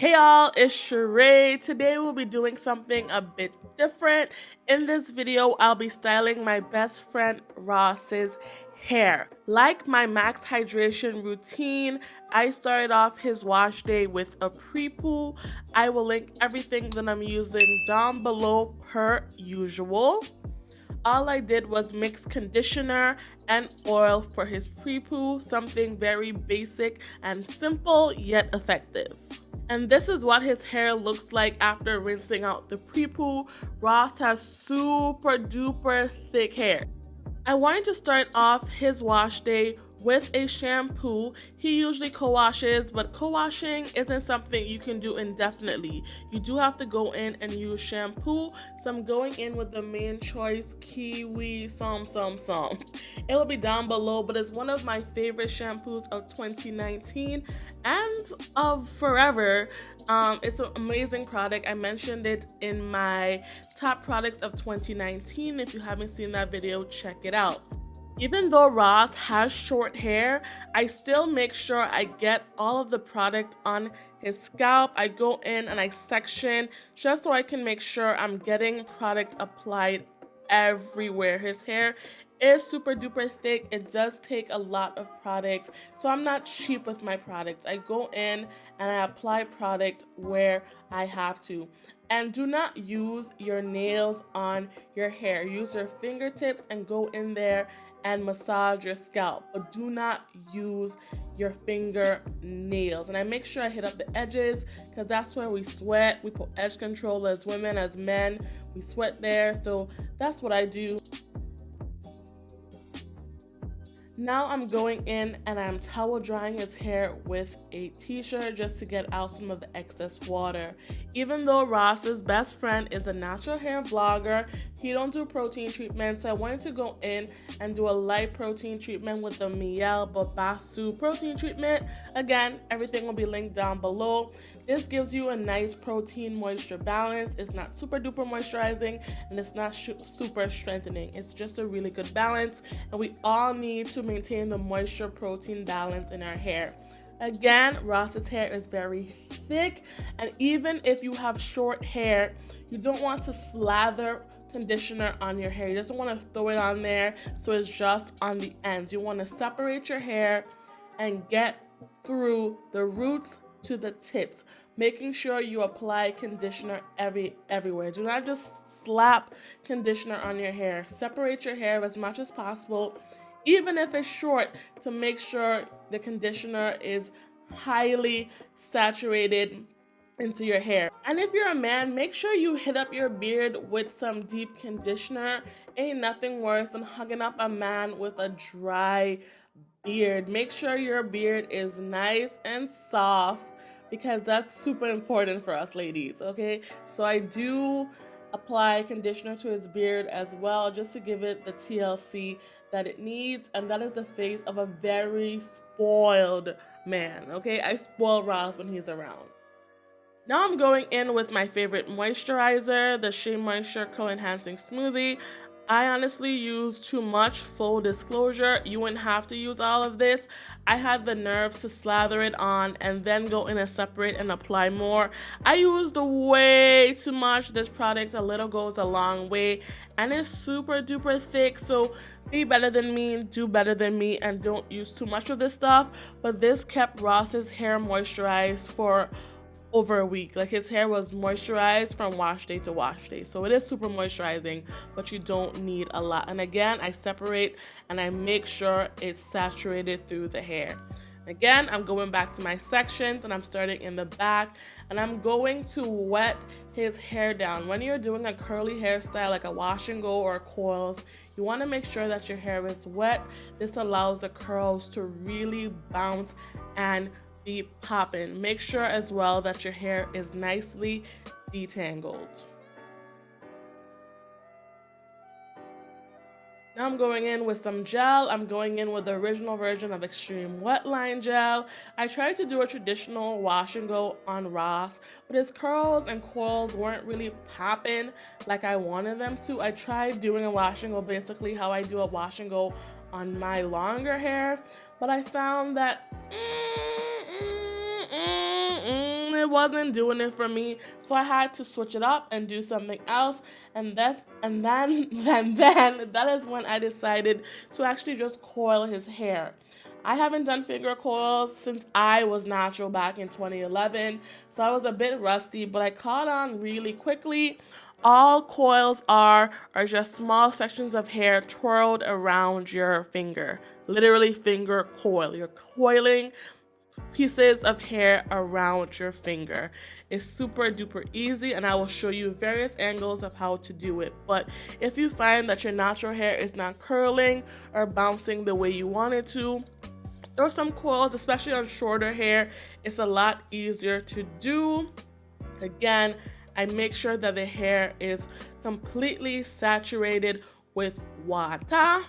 Hey y'all, it's Sheree. Today we'll be doing something a bit different. In this video, I'll be styling my best friend Ross's hair. Like my max hydration routine, I started off his wash day with a pre-poo. I will link everything that I'm using down below per usual. All I did was mix conditioner and oil for his pre-poo, something very basic and simple yet effective. And this is what his hair looks like after rinsing out the pre-poo. Ross has super duper thick hair. I wanted to start off his wash day with a shampoo. He usually co-washes, but co-washing isn't something you can do indefinitely. You do have to go in and use shampoo. So I'm going in with the Main Choice Kiwi Som. It will be down below, but it's one of my favorite shampoos of 2019 and of forever. It's an amazing product. I mentioned it in my top products of 2019. If you haven't seen that video, check it out. Even though Ross has short hair, I still make sure I get all of the product on his scalp. I go in and I section just so I can make sure I'm getting product applied everywhere. His hair is super duper thick. It does take a lot of product, so I'm not cheap with my products. I go in and I apply product where I have to. And do not use your nails on your hair. Use your fingertips and go in there and massage your scalp, but do not use your fingernails. And I make sure I hit up the edges because that's where we sweat. We put edge control as women, as men. We sweat there, so that's what I do. Now I'm going in and I'm towel drying his hair with a t-shirt just to get out some of the excess water. Even though Ross's best friend is a natural hair vlogger, he don't do protein treatments, so I wanted to go in and do a light protein treatment with the Yall protein treatment. Again, everything will be linked down below. This gives you a nice protein moisture balance. It's not super duper moisturizing and it's not super strengthening. It's just a really good balance, and we all need to maintain the moisture protein balance in our hair. Again, Ross's hair is very thick, and even if you have short hair, you don't want to slather conditioner on your hair. You just want to throw it on there so it's just on the ends. You want to separate your hair and get through the roots to the tips, making sure you apply conditioner everywhere. Do not just slap conditioner on your hair. Separate your hair as much as possible, even if it's short, to make sure the conditioner is highly saturated into your hair. And if you're a man, make sure you hit up your beard with some deep conditioner. Ain't nothing worse than hugging up a man with a dry beard. Make sure your beard is nice and soft, because that's super important for us ladies, okay? So I do apply conditioner to his beard as well, just to give it the TLC that it needs, and that is the face of a very spoiled man, okay? I spoil Ross when he's around. Now I'm going in with my favorite moisturizer, the Shea Moisture Curl Enhancing Smoothie. I honestly use too much, full disclosure. You wouldn't have to use all of this. I had the nerves to slather it on and then go in and separate and apply more. I used way too much. This product, a little goes a long way, and it's super duper thick, so be better than me, do better than me, and don't use too much of this stuff. But this kept Ross's hair moisturized for over a week. Like, his hair was moisturized from wash day to wash day, so it is super moisturizing, but you don't need a lot. And again, I separate and I make sure it's saturated through the hair. Again, I'm going back to my sections and I'm starting in the back, and I'm going to wet his hair down. When you're doing a curly hairstyle like a wash and go or coils, you want to make sure that your hair is wet. This allows the curls to really bounce and be popping. Make sure as well that your hair is nicely detangled. Now I'm going in with some gel. I'm going in with the original version of Extreme Wetline Gel. I tried to do a traditional wash and go on Ross, but his curls and coils weren't really popping like I wanted them to. I tried doing a wash and go basically how I do a wash and go on my longer hair, but I found that it wasn't doing it for me, so I had to switch it up and do something else. And then that is when I decided to actually just coil his hair. I haven't done finger coils since I was natural back in 2011, so I was a bit rusty, but I caught on really quickly. All coils are just small sections of hair twirled around your finger. Literally finger coil. You're coiling pieces of hair around your finger. It's super duper easy, and I will show you various angles of how to do it. But if you find that your natural hair is not curling or bouncing the way you want it to, there are some coils, especially on shorter hair, it's a lot easier to do. Again, I make sure that the hair is completely saturated with water.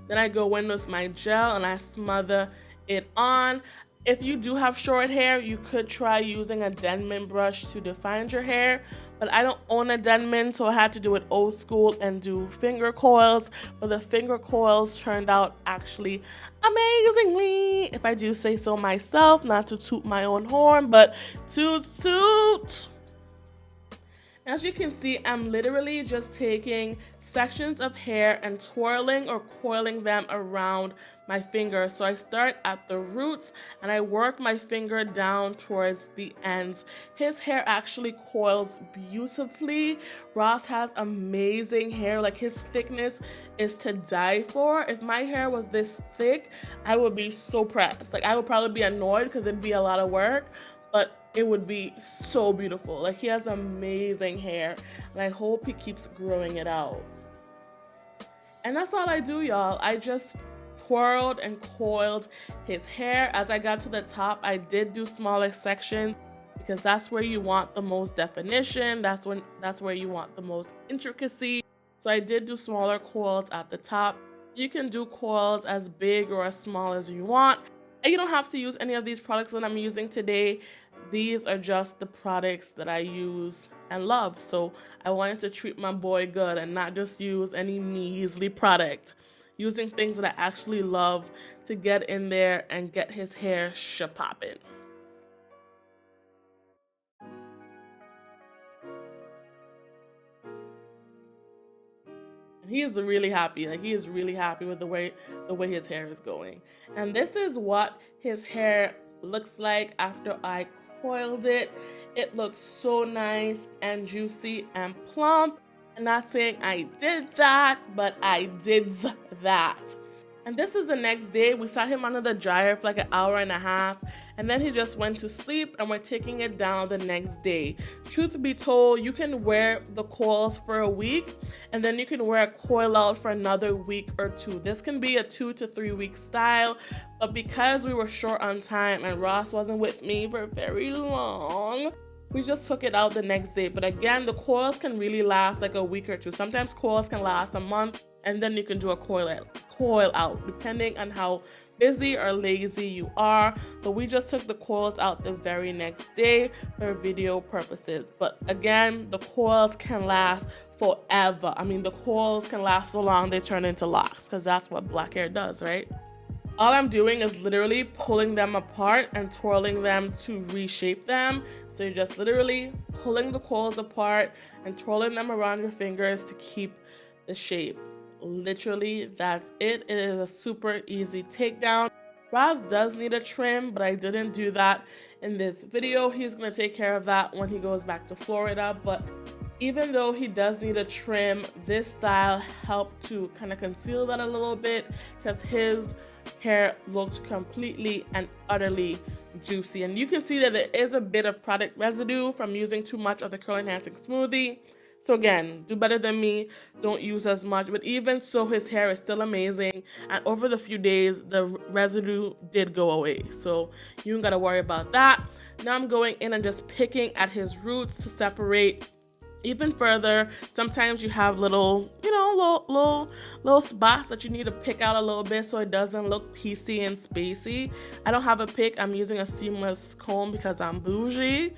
Then I go in with my gel and I smother it on. If you do have short hair, you could try using a Denman brush to define your hair, but I don't own a Denman, so I had to do it old school and do finger coils. But the finger coils turned out actually amazingly, if I do say so myself, not to toot my own horn, but toot toot. As you can see, I'm literally just taking sections of hair and twirling or coiling them around my finger. So I start at the roots and I work my finger down towards the ends. His hair actually coils beautifully. Ross has amazing hair. Like, his thickness is to die for. If my hair was this thick, I would be so pressed. Like, I would probably be annoyed because it'd be a lot of work, but it would be so beautiful. Like, he has amazing hair, and I hope he keeps growing it out. And that's all I do, y'all. I just twirled and coiled his hair. As I got to the top, I did do smaller sections because that's where you want the most definition. That's where you want the most intricacy. So I did do smaller coils at the top. You can do coils as big or as small as you want. And you don't have to use any of these products that I'm using today. These are just the products that I use and love. So I wanted to treat my boy good and not just use any measly product. Using things that I actually love to get in there and get his hair popping. He is really happy. Like, he is really happy with the way his hair is going. And this is what his hair looks like after I coiled it. It looks so nice and juicy and plump. I'm not saying I did that, but I did that. And this is the next day. We sat him under the dryer for like an hour and a half, and then he just went to sleep, and we're taking it down the next day. Truth be told, you can wear the coils for a week, and then you can wear a coil out for another week or two. This can be a 2 to 3 week style, but because we were short on time and Ross wasn't with me for very long, we just took it out the next day. But again, the coils can really last like a week or two. Sometimes coils can last a month, and then you can do a coil out, depending on how busy or lazy you are. But we just took the coils out the very next day for video purposes. But again, the coils can last forever. I mean, the coils can last so long they turn into locks, because that's what black hair does, right? All I'm doing is literally pulling them apart and twirling them to reshape them. So you're just literally pulling the coils apart and twirling them around your fingers to keep the shape. Literally, that's it. It is a super easy takedown. Ross does need a trim, but I didn't do that in this video. He's going to take care of that when he goes back to Florida. But even though he does need a trim, this style helped to kind of conceal that a little bit, because his hair looked completely and utterly juicy. And you can see that there is a bit of product residue from using too much of the curl enhancing smoothie. So again, do better than me, don't use as much. But even so, his hair is still amazing, and over the few days the residue did go away, so you don't gotta worry about that. Now I'm going in and just picking at his roots to separate even further. Sometimes you have little spots that you need to pick out a little bit so it doesn't look piecey and spacey. I don't have a pick. I'm using a seamless comb because I'm bougie.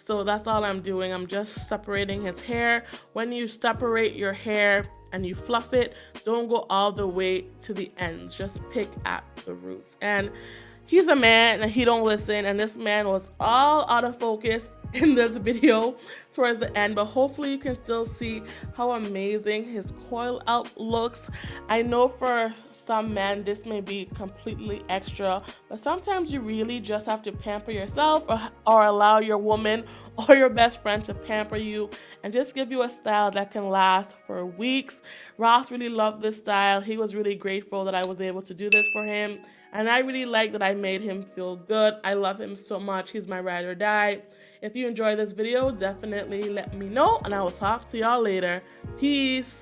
So that's all I'm doing. I'm just separating his hair. When you separate your hair and you fluff it, don't go all the way to the ends. Just pick at the roots. And he's a man and he don't listen, and this man was all out of focus in this video towards the end, but hopefully you can still see how amazing his coil out looks. I know for some men this may be completely extra, but sometimes you really just have to pamper yourself, or allow your woman or your best friend to pamper you and just give you a style that can last for weeks. Ross really loved this style. He was really grateful that I was able to do this for him, and I really like that I made him feel good. I love him so much. He's my ride or die. If you enjoyed this video, definitely let me know, and I will talk to y'all later. Peace.